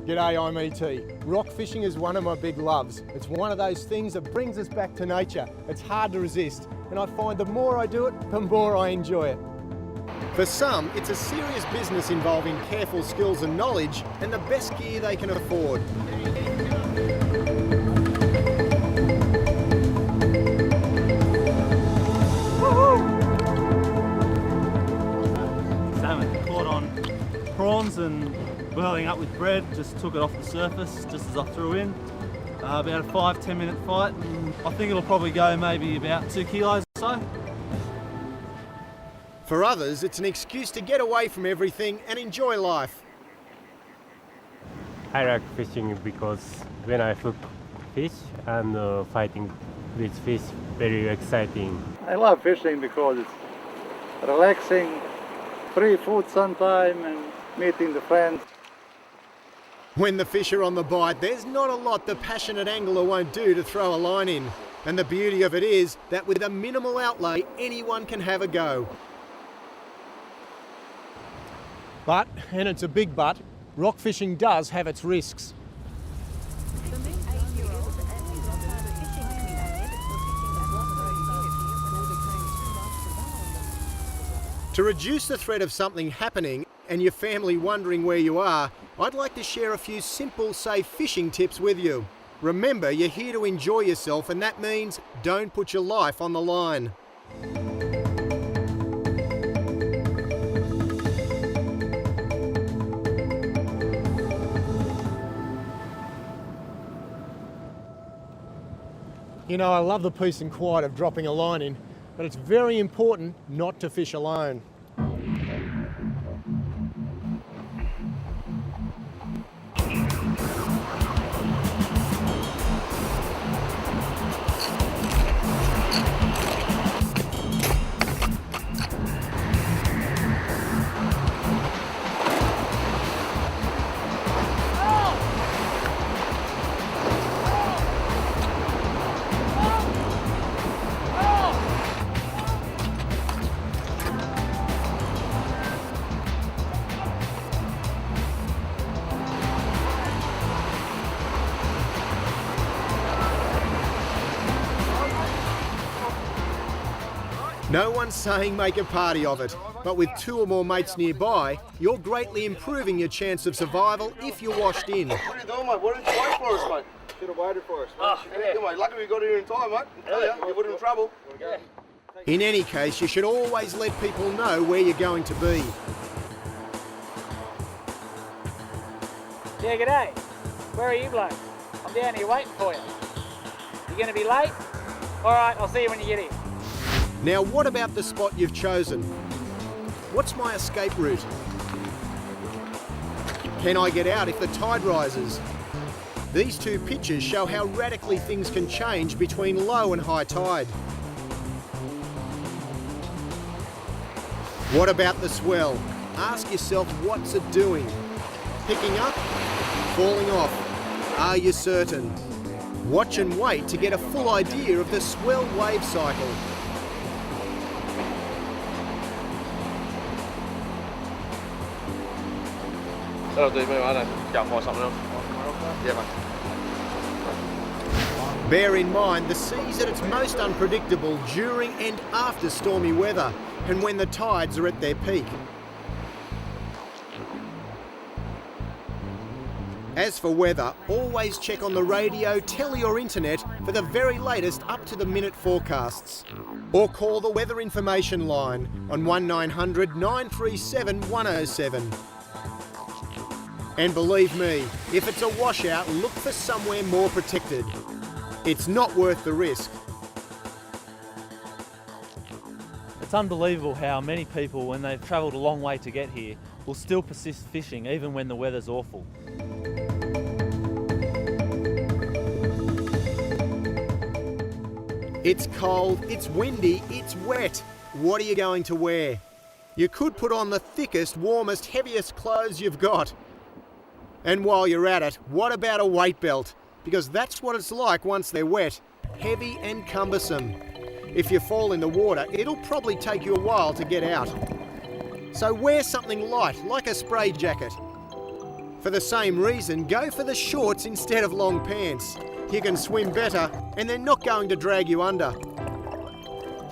G'day, I'm E.T. Rock fishing is one of my big loves. It's one of those things that brings us back to nature. It's hard to resist, and I find the more I do it, the more I enjoy it. For some, it's a serious business involving careful skills and knowledge and the best gear they can afford. Salmon caught on prawns and whirling up with bread, just took it off the surface just as I threw in. About a 5-10 minute fight, and I think it'll probably go maybe about 2 kilos or so. For others, it's an excuse to get away from everything and enjoy life. I like fishing because when I hook fish and fighting with fish, very exciting. I love fishing because it's relaxing, free food sometime and meeting the friends. When the fish are on the bite, there's not a lot the passionate angler won't do to throw a line in. And the beauty of it is that with a minimal outlay, anyone can have a go. But, and it's a big but, rock fishing does have its risks. To reduce the threat of something happening and your family wondering where you are, I'd like to share a few simple, safe fishing tips with you. Remember, you're here to enjoy yourself, and that means don't put your life on the line. You know, I love the peace and quiet of dropping a line in, but it's very important not to fish alone. No one's saying make a party of it, but with 2 or more mates nearby, you're greatly improving your chance of survival if you're washed in. What are you doing, mate? Why didn't you wait for us, mate? Should have waited for us. Mate, lucky we got here in time, mate. You were in trouble. In any case, you should always let people know where you're going to be. Yeah, g'day. Where are you blokes? I'm down here waiting for you. You gonna be late? Alright, I'll see you when you get here. Now, what about the spot you've chosen? What's my escape route? Can I get out if the tide rises? These 2 pictures show how radically things can change between low and high tide. What about the swell? Ask yourself, what's it doing? Picking up? Falling off? Are you certain? Watch and wait to get a full idea of the swell wave cycle. That'll do me, mate. Go and find something else. Yeah, mate. Bear in mind, the sea's at its most unpredictable during and after stormy weather, and when the tides are at their peak. As for weather, always check on the radio, telly or internet for the very latest up-to-the-minute forecasts. Or call the Weather Information Line on 1900 937 107. And believe me, if it's a washout, look for somewhere more protected. It's not worth the risk. It's unbelievable how many people, when they've travelled a long way to get here, will still persist fishing even when the weather's awful. It's cold, it's windy, it's wet. What are you going to wear? You could put on the thickest, warmest, heaviest clothes you've got. And while you're at it, what about a weight belt? Because that's what it's like once they're wet. Heavy and cumbersome. If you fall in the water, it'll probably take you a while to get out. So wear something light, like a spray jacket. For the same reason, go for the shorts instead of long pants. You can swim better and they're not going to drag you under.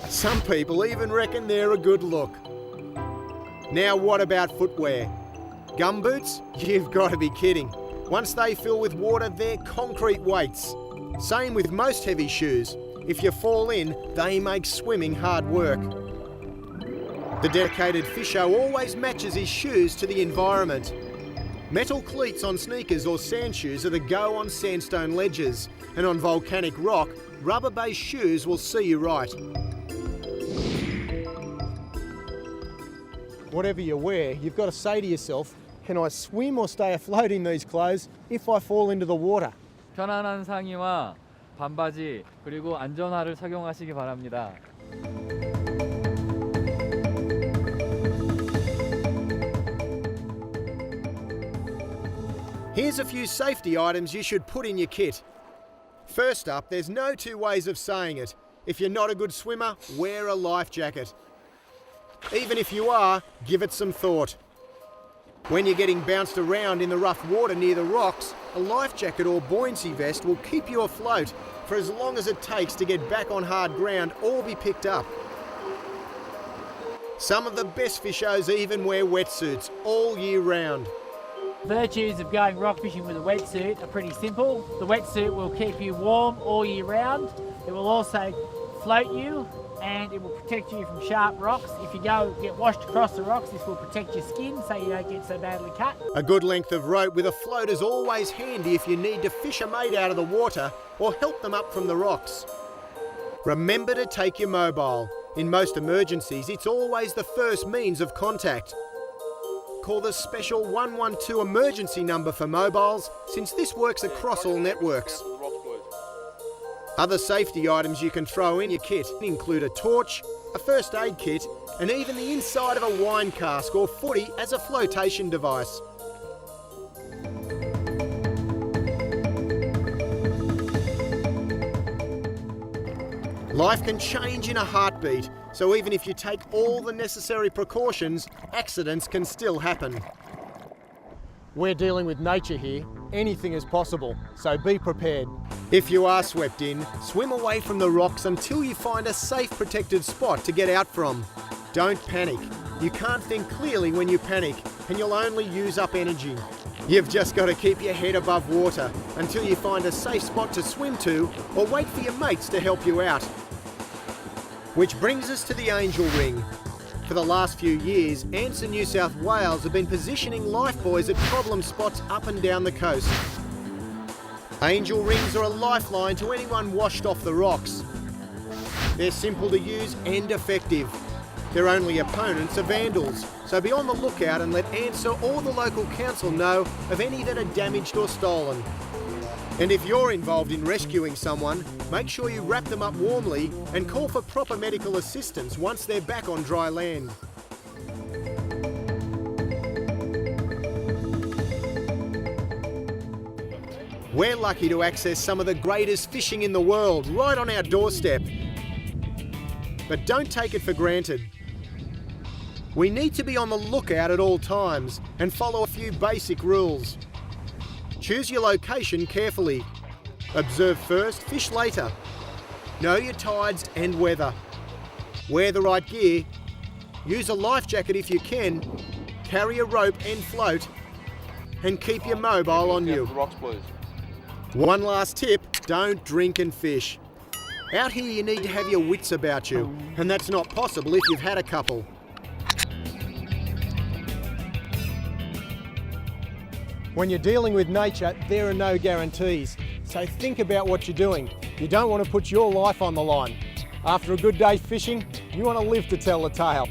Some people even reckon they're a good look. Now what about footwear? Gumboots? You've got to be kidding. Once they fill with water, they're concrete weights. Same with most heavy shoes. If you fall in, they make swimming hard work. The dedicated fisho always matches his shoes to the environment. Metal cleats on sneakers or sand shoes are the go on sandstone ledges, and on volcanic rock, rubber-based shoes will see you right. Whatever you wear, you've got to say to yourself, can I swim or stay afloat in these clothes if I fall into the water? 편안한 상의와 반바지 그리고 안전화를 착용하시기 바랍니다. Here's a few safety items you should put in your kit. First up, there's no two ways of saying it. If you're not a good swimmer, wear a life jacket. Even if you are, give it some thought. When you're getting bounced around in the rough water near the rocks, a life jacket or buoyancy vest will keep you afloat for as long as it takes to get back on hard ground or be picked up. Some of the best fishers even wear wetsuits all year round. Virtues of going rock fishing with a wetsuit are pretty simple. The wetsuit will keep you warm all year round. It will also float you and it will protect you from sharp rocks. If you go get washed across the rocks, this will protect your skin so you don't get so badly cut. A good length of rope with a float is always handy if you need to fish a mate out of the water or help them up from the rocks. Remember to take your mobile. In most emergencies, it's always the first means of contact. Call the special 112 emergency number for mobiles, since this works across all networks. Other safety items you can throw in your kit include a torch, a first aid kit, and even the inside of a wine cask or footy as a flotation device. Life can change in a heartbeat, so even if you take all the necessary precautions, accidents can still happen. We're dealing with nature here. Anything is possible, so be prepared. If you are swept in, swim away from the rocks until you find a safe, protected spot to get out from. Don't panic. You can't think clearly when you panic, and you'll only use up energy. You've just got to keep your head above water until you find a safe spot to swim to, or wait for your mates to help you out. Which brings us to the Angel Ring. For the last few years, Anson New South Wales have been positioning lifebuoys at problem spots up and down the coast. Angel Rings are a lifeline to anyone washed off the rocks. They're simple to use and effective. Their only opponents are vandals, so be on the lookout and let ANSA or the local council know of any that are damaged or stolen. And if you're involved in rescuing someone, make sure you wrap them up warmly and call for proper medical assistance once they're back on dry land. We're lucky to access some of the greatest fishing in the world right on our doorstep. But don't take it for granted. We need to be on the lookout at all times and follow a few basic rules. Choose your location carefully. Observe first, fish later. Know your tides and weather. Wear the right gear. Use a life jacket if you can. Carry a rope and float. And keep your mobile on you. One last tip, don't drink and fish. Out here you need to have your wits about you, and that's not possible if you've had a couple. When you're dealing with nature, there are no guarantees, so think about what you're doing. You don't want to put your life on the line. After a good day fishing, you want to live to tell the tale.